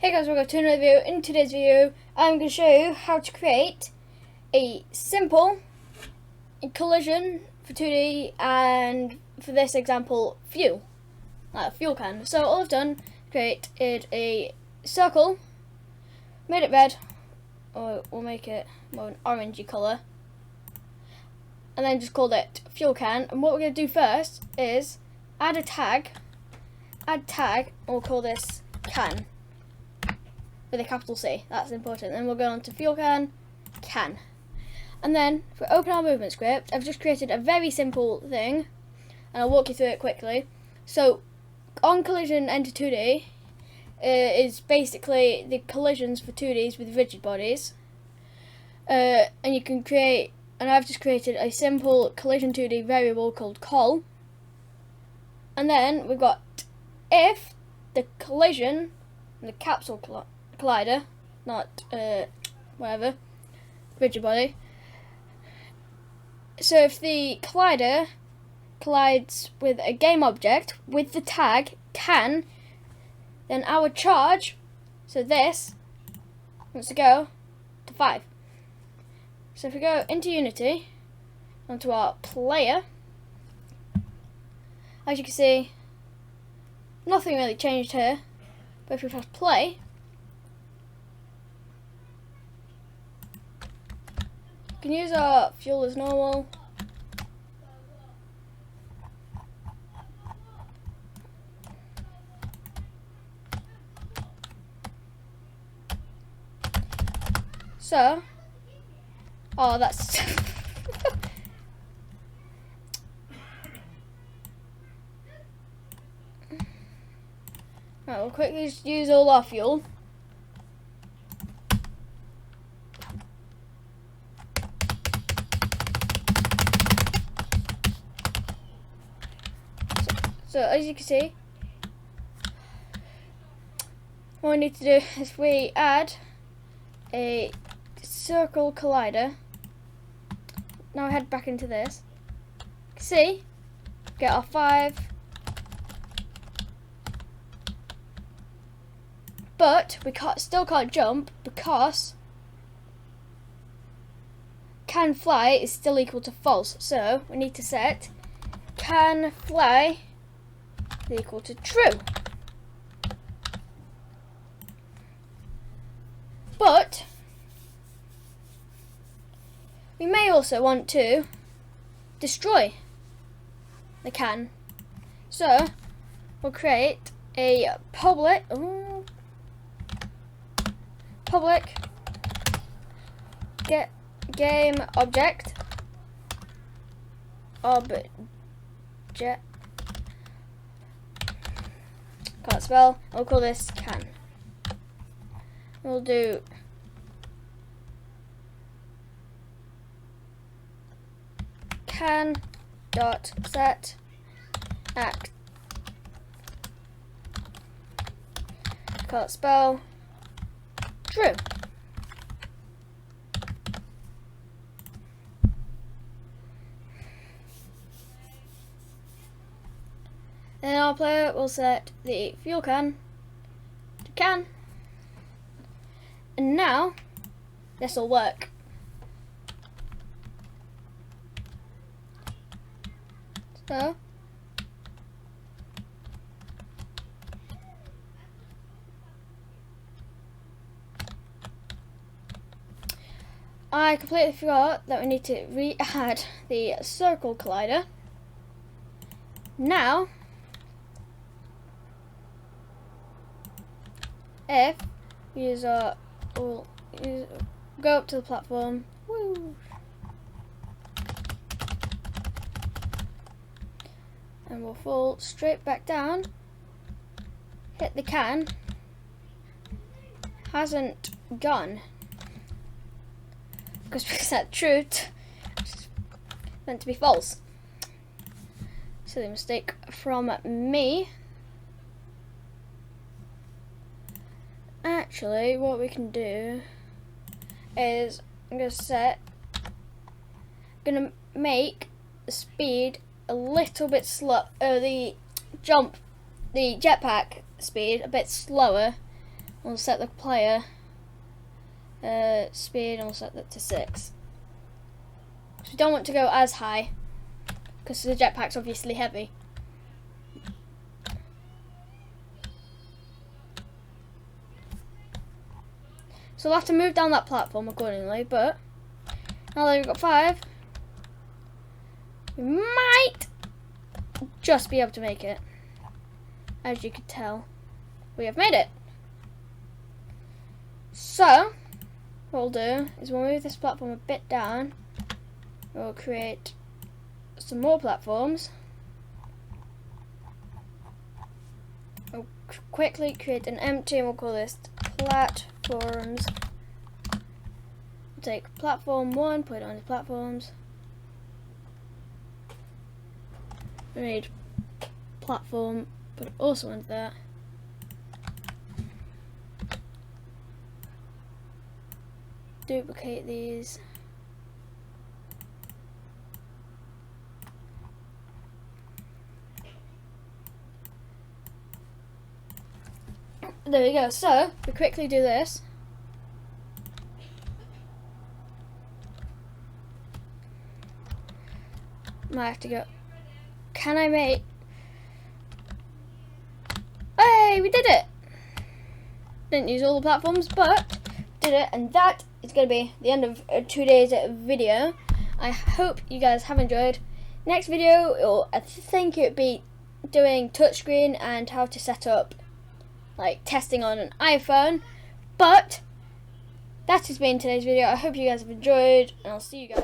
Hey guys, welcome to another video. In today's video, I'm going to show you how to create a simple collision for 2D and for this example, fuel. Like a fuel can. So all I've done, created a circle, made it red, or we'll make it more an orangey colour, and then just called it fuel can. And what we're going to do first is add tag, and we'll call this can. With a capital C, that's important. Then we'll go on to fuel can. And then, if we open our movement script, I've just created a very simple thing, and I'll walk you through it quickly. So, on collision enter 2D is basically the collisions for 2Ds with rigid bodies. And you can create, and I've just created a simple collision 2D variable called col. And then we've got if the collision, the capsule collider, not whatever, rigid body. So if the collider collides with a game object with the tag can, then our charge, so this, wants to go to 5. So if we go into Unity, onto our player, as you can see, nothing really changed here, but if we press play, we can use our fuel as normal. So, oh, that's right, we'll quickly just use all our fuel. So as you can see, what we need to do is we add a circle collider. Now we head back into this. See, get our 5, but we still can't jump because can fly is still equal to false. So we need to set can fly equal to true. But we may also want to destroy the can. So we'll create a public get game object can't spell. I'll call this can. We'll do can dot set act. Can't spell. True. Then our player will set the fuel can to can. And now this will work. So I completely forgot that we need to re-add the circle collider. Now if user will go up to the platform, woo, and we'll fall straight back down, hit the can, hasn't gone because we set truth, it's meant to be false. Silly mistake from me. Actually, what we can do is I'm going to make the speed a little bit slow, the jetpack speed a bit slower We'll set the player speed and we'll set that to 6. So we don't want to go as high because the jetpack's obviously heavy. So we'll have to move down that platform accordingly, but now that we've got 5, we might just be able to make it. As you can tell, we have made it. So, what we'll do is we'll move this platform a bit down. We'll create some more platforms. We'll quickly create an empty and we'll call this platforms. We'll take platform 1, put it on the platforms. We need platform, put it also into that. Duplicate these. There we go. So we quickly do this. Might have to go. Can I make? Hey, we did it! Didn't use all the platforms, but did it, and that is going to be the end of today's video. I hope you guys have enjoyed. Next video, I think it would be doing touchscreen and how to set up, like testing on an iPhone. But that has been today's video. I hope you guys have enjoyed, and I'll see you guys